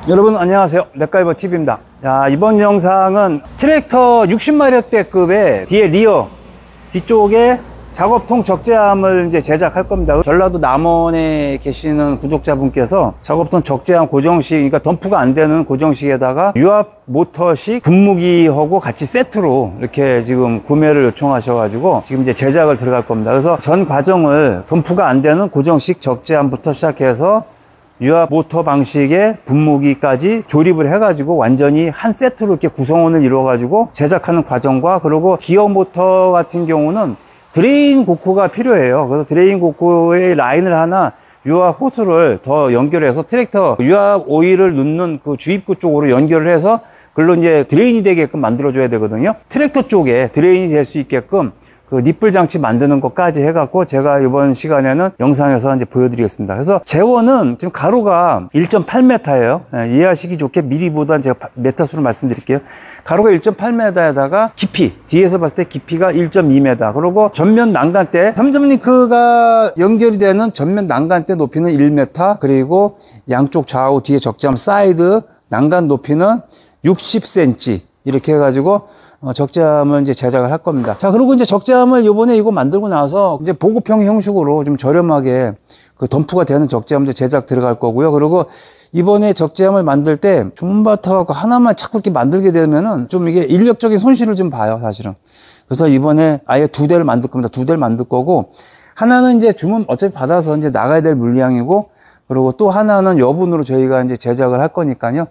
여러분 안녕하세요, 맥가이버 TV입니다. 자, 이번 영상은 트랙터 60마력대급의 뒤에 리어 뒤쪽에 작업통 적재함을 이제 제작할 겁니다. 전라도 남원에 계시는 구독자분께서 작업통 적재함 고정식, 그러니까 덤프가 안 되는 고정식에다가 유압 모터식 분무기하고 같이 세트로 이렇게 지금 구매를 요청하셔가지고 지금 이제 제작을 들어갈 겁니다. 그래서 전 과정을 덤프가 안 되는 고정식 적재함부터 시작해서 유압 모터 방식의 분무기까지 조립을 해가지고 완전히 한 세트로 이렇게 구성원을 이루어가지고 제작하는 과정과, 그리고 기어 모터 같은 경우는 드레인 고크가 필요해요. 그래서 드레인 고크의 라인을 하나 유압 호스를 더 연결해서 트랙터 유압 오일을 넣는 그 주입구 쪽으로 연결을 해서 그걸로 이제 드레인이 되게끔 만들어줘야 되거든요. 트랙터 쪽에 드레인이 될 수 있게끔 그 니플 장치 만드는 것까지 해갖고 제가 이번 시간에는 영상에서 이제 보여드리겠습니다. 그래서 재원은 지금 가로가 1.8m예요. 이해하시기 좋게 미리보다 제가 메타 수를 말씀드릴게요. 가로가 1.8m에다가 깊이, 뒤에서 봤을 때 깊이가 1.2m. 그리고 전면 난간대, 3점 링크가 연결이 되는 전면 난간대 높이는 1m. 그리고 양쪽 좌우 뒤에 적재함 사이드 난간 높이는 60cm. 이렇게 해가지고 적재함을 이제 제작을 할 겁니다. 자, 그리고 이제 적재함을 요번에 이거 만들고 나서 이제 보급형 형식으로 좀 저렴하게 그 덤프가 되는 적재함도 제작 들어갈 거고요. 그리고 이번에 적재함을 만들 때 존바타갖고 하나만 자꾸 이렇게 만들게 되면은 좀 이게 인력적인 손실을 좀 봐요, 사실은. 그래서 이번에 아예 두 대를 만들 겁니다. 두 대를 만들 거고, 하나는 이제 주문 어차피 받아서 이제 나가야 될 물량이고, 그리고 또 하나는 여분으로 저희가 이제 제작을 할 거니까요.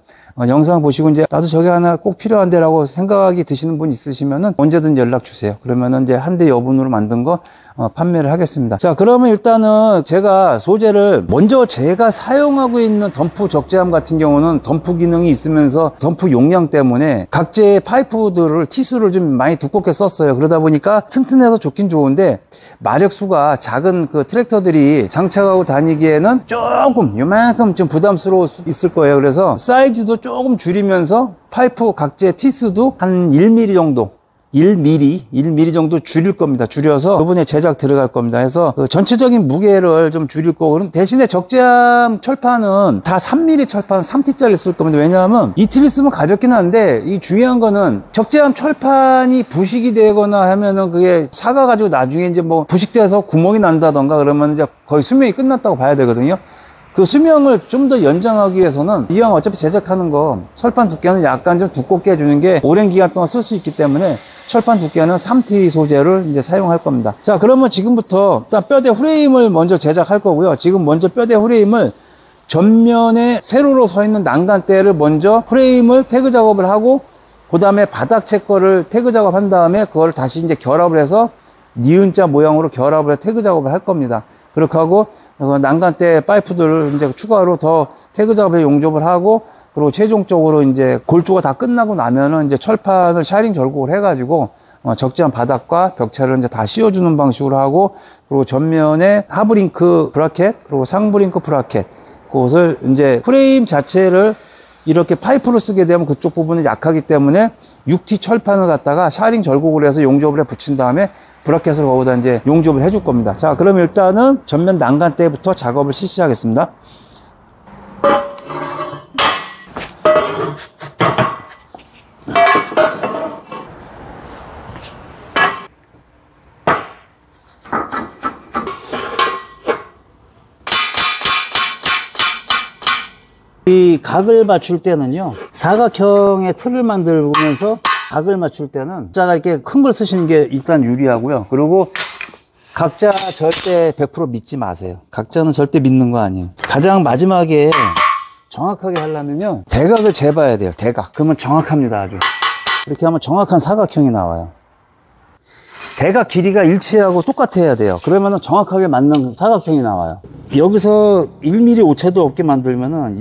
영상 보시고 이제 나도 저게 하나 꼭 필요한데 라고 생각이 드시는 분 있으시면은 언제든 연락 주세요. 그러면은 이제 한 대 여분으로 만든 거 판매를 하겠습니다. 자, 그러면 일단은 제가 소재를 먼저 제가 사용하고 있는 덤프 적재함 같은 경우는 덤프 기능이 있으면서 덤프 용량 때문에 각재의 파이프들을 티수를 좀 많이 두껍게 썼어요. 그러다 보니까 튼튼해서 좋긴 좋은데 마력수가 작은 그 트랙터들이 장착하고 다니기에는 조금 요만큼 좀 부담스러울 수 있을 거예요. 그래서 사이즈도 조금 줄이면서 파이프 각재 티수도 한 1mm 정도 1mm 정도 줄일 겁니다. 줄여서 이번에 제작 들어갈 겁니다. 해서 그 전체적인 무게를 좀 줄일 거고, 대신에 적재함 철판은 다 3mm 철판 3T짜리 쓸 겁니다. 왜냐하면 이틀 쓰면 가볍긴 한데 이 중요한 거는 적재함 철판이 부식이 되거나 하면은 그게 사가가지고 나중에 이제 뭐 부식돼서 구멍이 난다던가 그러면 이제 거의 수명이 끝났다고 봐야 되거든요. 그 수명을 좀 더 연장하기 위해서는 이왕 어차피 제작하는 거 철판 두께는 약간 좀 두껍게 해주는 게 오랜 기간 동안 쓸 수 있기 때문에 철판 두께는 3T 소재를 이제 사용할 겁니다. 자, 그러면 지금부터 일단 뼈대 프레임을 먼저 제작할 거고요. 지금 먼저 뼈대 프레임을 전면에 세로로 서 있는 난간대를 먼저 프레임을 태그 작업을 하고, 그 다음에 바닥 채거를 태그 작업한 다음에 그걸 다시 이제 결합을 해서 니은자 모양으로 결합을 해서 태그 작업을 할 겁니다. 그렇게 하고 난간대 파이프들을 이제 추가로 더 태그 작업에 용접을 하고, 그리고 최종적으로 이제 골조가 다 끝나고 나면은 이제 철판을 샤링 절곡을 해가지고 적재한 바닥과 벽체를 이제 다 씌워주는 방식으로 하고, 그리고 전면에 하브링크 브라켓, 그리고 상브링크 브라켓, 그것을 이제 프레임 자체를 이렇게 파이프로 쓰게 되면 그쪽 부분이 약하기 때문에 6T 철판을 갖다가 샤링 절곡을 해서 용접을 해 붙인 다음에 브라켓을 거기다 이제 용접을 해줄 겁니다. 자, 그럼 일단은 전면 난간대부터 작업을 실시하겠습니다. 이 각을 맞출 때는요, 사각형의 틀을 만들면서 각을 맞출 때는 각자가 이렇게 큰 걸 쓰시는 게 일단 유리하고요. 그리고 각자 절대 100% 믿지 마세요. 각자는 절대 믿는 거 아니에요. 가장 마지막에 정확하게 하려면요, 대각을 재봐야 돼요. 대각. 그러면 정확합니다. 아주 이렇게 하면 정확한 사각형이 나와요. 대각 길이가 일치하고 똑같아야 돼요. 그러면은 정확하게 맞는 사각형이 나와요. 여기서 1mm 오차도 없게 만들면은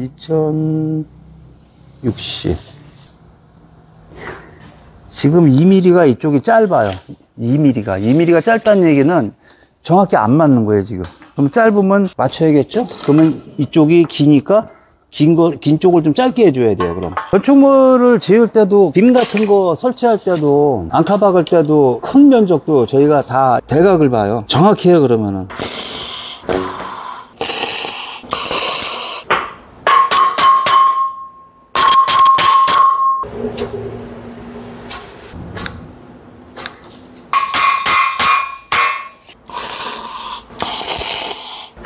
2060. 지금 2mm가 이쪽이 짧아요. 2mm가 짧다는 얘기는 정확히 안 맞는 거예요, 지금. 그럼 짧으면 맞춰야겠죠? 그러면 이쪽이 기니까 긴 쪽을 좀 짧게 해줘야 돼요. 그럼 건축물을 지을 때도 빔 같은 거 설치할 때도 앙카 박을 때도 큰 면적도 저희가 다 대각을 봐요. 정확히 해요. 그러면은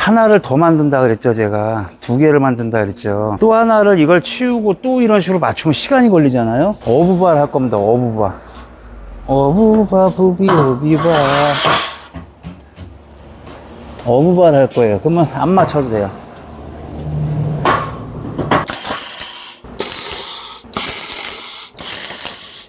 하나를 더 만든다 그랬죠. 제가 2개를 만든다 그랬죠. 또 하나를 이걸 치우고 또 이런 식으로 맞추면 시간이 걸리잖아요. 어부발 할 겁니다. 어부발. 어부바 부비오비바. 어부발 할 거예요. 그러면 안 맞춰도 돼요.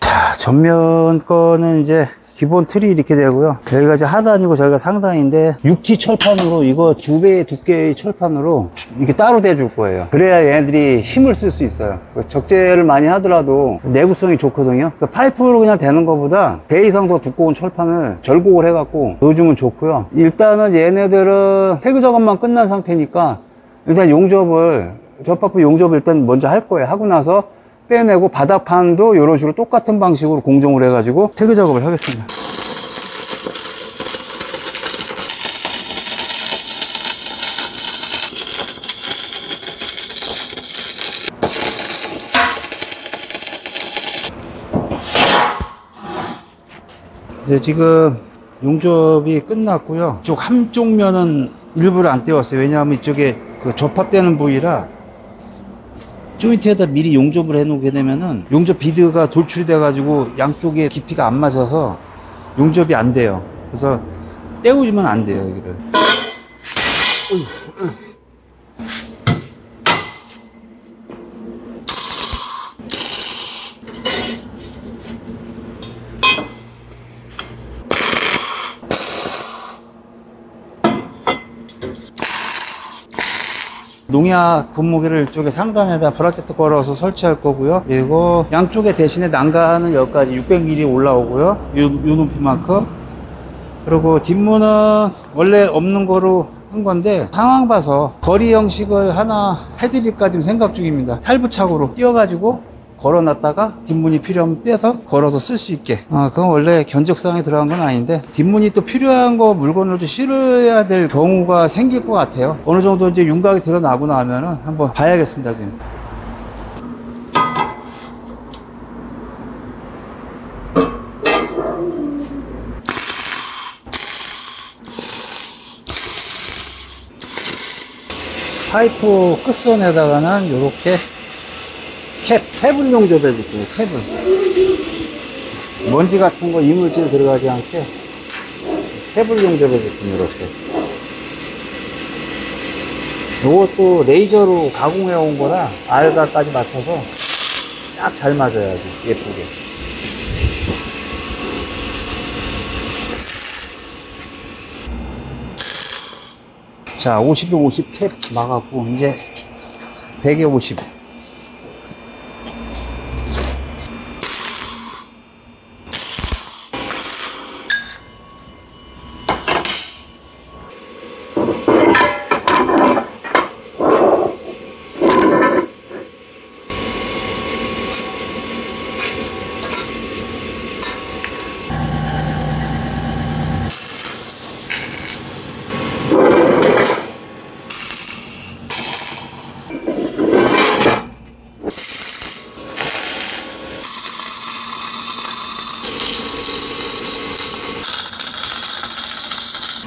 자, 전면 거는 이제 기본 틀이 이렇게 되고요. 여기가 이제 하단이고 저희가 상단인데 6T 철판으로, 이거 2배의 두께의 철판으로 이렇게 따로 대줄 거예요. 그래야 얘네들이 힘을 쓸 수 있어요. 적재를 많이 하더라도 내구성이 좋거든요. 파이프로 그냥 대는 것보다 배 이상 더 두꺼운 철판을 절곡을 해갖고 넣어주면 좋고요. 일단은 얘네들은 태그 작업만 끝난 상태니까 일단 용접을, 접합부 용접을 일단 먼저 할 거예요. 하고 나서 빼내고 바닥판도 이런 식으로 똑같은 방식으로 공정을 해가지고 태그 작업을 하겠습니다. 이제 지금 용접이 끝났고요. 이쪽 한쪽 면은 일부러 안 떼었어요. 왜냐하면 이쪽에 그 접합되는 부위라 조인트에다 미리 용접을 해 놓게 되면은 용접 비드가 돌출이 돼 가지고 양쪽에 깊이가 안 맞아서 용접이 안 돼요. 그래서 떼우면 안 돼요, 여기를. 농약 분무기를 이쪽에 상단에다 브라켓 걸어서 설치할 거고요. 그리고 양쪽에 대신에 난간은 여기까지 600mm 올라오고요. 요 높이만큼. 그리고 뒷문은 원래 없는 거로 한 건데 상황 봐서 거리 형식을 하나 해드릴까 지금 생각 중입니다. 탈부착으로 띄워가지고 걸어놨다가 뒷문이 필요하면 빼서 걸어서 쓸 수 있게. 그건 원래 견적사항에 들어간 건 아닌데 뒷문이 또 필요한 거 물건을 또 실어야 될 경우가 생길 것 같아요. 어느 정도 이제 윤곽이 드러나고 나면은 한번 봐야겠습니다. 지금 파이프 끝선에다가는 이렇게 캡을 용접해 줄게요. 캡을 먼지 같은 거 이물질 들어가지 않게 캡을 용접해 줄게요. 이렇게. 요것도 레이저로 가공해 온 거라 알가까지 맞춰서 딱 잘 맞아야지 예쁘게. 자, 50에 50 캡 막았고 이제 100에 50.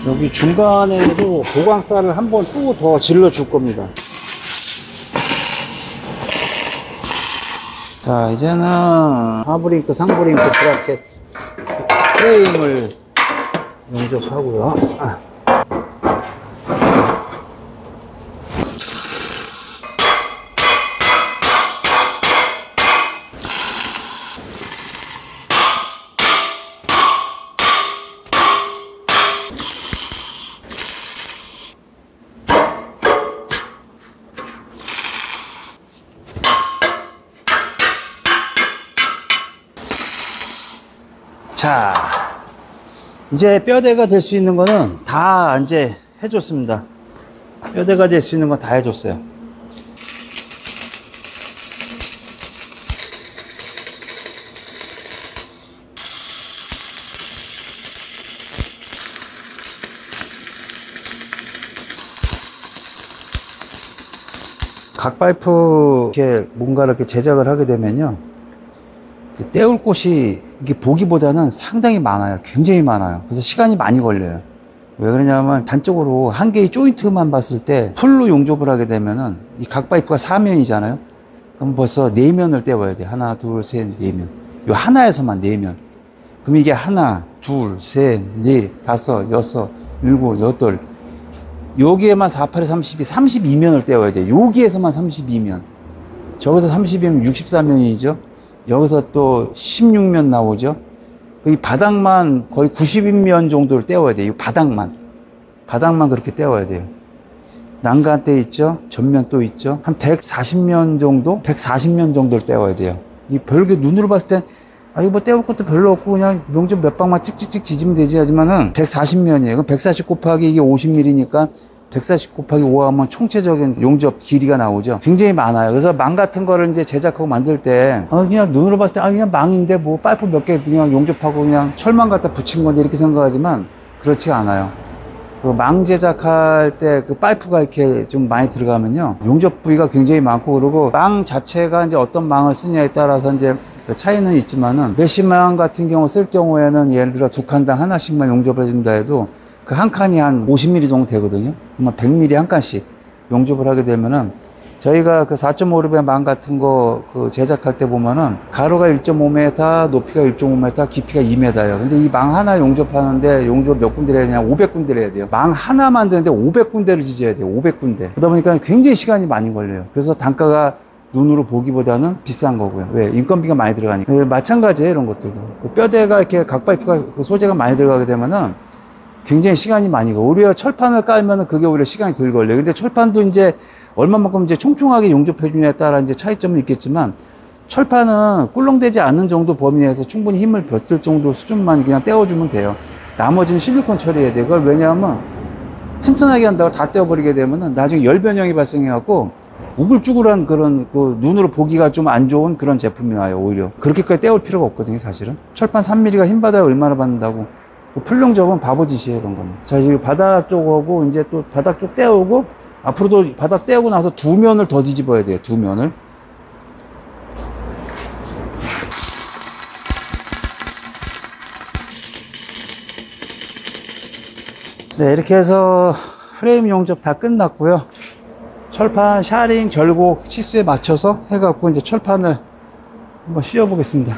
여기 중간에도 보강살을 한번 또 더 질러 줄 겁니다. 자, 이제는 하브링크, 상브링크 브라켓 프레임을 용접하고요. 자, 이제 뼈대가 될 수 있는 거는 다 이제 해줬습니다. 뼈대가 될 수 있는 건 다 해줬어요. 각 파이프 이렇게 뭔가 이렇게 제작을 하게 되면요, 떼울 곳이 이게 보기보다는 상당히 많아요. 굉장히 많아요. 그래서 시간이 많이 걸려요. 왜 그러냐면 단적으로 한 개의 조인트만 봤을 때 풀로 용접을 하게 되면은 이 각 파이프가 4면이잖아요. 그럼 벌써 4면을 떼워야 돼. 하나, 둘, 셋, 4면. 요 하나에서만 4면. 그럼 이게 하나, 둘, 셋, 넷, 다섯, 여섯, 일곱, 여덟. 여기에만 4, 8에 32, 32면을 떼워야 돼. 여기에서만 32면. 저기서 32면 64면이죠. 여기서 또 16면 나오죠. 이 바닥만 거의 90면 정도를 떼워야 돼요. 이 바닥만 그렇게 떼워야 돼요. 난간대 있죠. 전면 또 있죠. 한 140면 정도? 140면 정도를 떼워야 돼요. 이 별게 눈으로 봤을 땐 이거 뭐 떼울 것도 별로 없고 그냥 용접 몇 방만 찍찍찍 지지면 되지 하지만은 140면이에요. 그럼 140 곱하기 이게 50mm니까 140 곱하기 5 하면 총체적인 용접 길이가 나오죠. 굉장히 많아요. 그래서 망 같은 거를 이제 제작하고 만들 때 그냥 눈으로 봤을 때 그냥 망인데 뭐 파이프 몇 개 그냥 용접하고 그냥 철망 갖다 붙인 건데 이렇게 생각하지만 그렇지 않아요. 그 망 제작할 때 그 파이프가 이렇게 좀 많이 들어가면요. 용접 부위가 굉장히 많고 그리고 망 자체가 이제 어떤 망을 쓰냐에 따라서 이제 그 차이는 있지만은 메쉬망 같은 경우 쓸 경우에는 예를 들어 2칸당 하나씩만 용접을 해준다 해도 그 한 칸이 한 50mm 정도 되거든요. 그러면 100mm 한 칸씩 용접을 하게 되면은 저희가 그 4.5룹의 망 같은 거 그 제작할 때 보면은 가로가 1.5m, 높이가 1.5m, 깊이가 2m예요. 근데 이 망 하나 용접하는데 용접 몇 군데를 해야 되냐? 500군데를 해야 돼요. 망 하나 만드는데 500군데를 지져야 돼요. 500군데. 그러다 보니까 굉장히 시간이 많이 걸려요. 그래서 단가가 눈으로 보기보다는 비싼 거고요. 왜? 인건비가 많이 들어가니까. 마찬가지예요, 이런 것들도. 그 뼈대가 이렇게 각 파이프가 그 소재가 많이 들어가게 되면은 굉장히 시간이 많이 가. 오히려 철판을 깔면은 그게 오히려 시간이 덜 걸려요. 근데 철판도 이제 얼마만큼 이제 총총하게 용접해주냐에 따라 이제 차이점은 있겠지만 철판은 꿀렁대지 않는 정도 범위 내에서 충분히 힘을 버틸 정도 수준만 그냥 떼어주면 돼요. 나머지는 실리콘 처리해야 돼요. 그걸 왜냐하면 튼튼하게 한다고 다 떼어버리게 되면은 나중에 열 변형이 발생해갖고 우글쭈글한 그런 그 눈으로 보기가 좀 안 좋은 그런 제품이 나와요. 오히려 그렇게까지 떼올 필요가 없거든요. 사실은 철판 3mm가 힘받아야 얼마나 받는다고. 풀용접은 바보짓이에요. 그런 거는. 자, 지금 바닥 쪽하고 이제 또 바닥 쪽 떼우고 앞으로도 바닥 떼우고 나서 2면을 더 뒤집어야 돼요. 2면을. 네, 이렇게 해서 프레임 용접 다 끝났고요. 철판 샤링, 결곡, 치수에 맞춰서 해갖고 이제 철판을 한번 씌워 보겠습니다.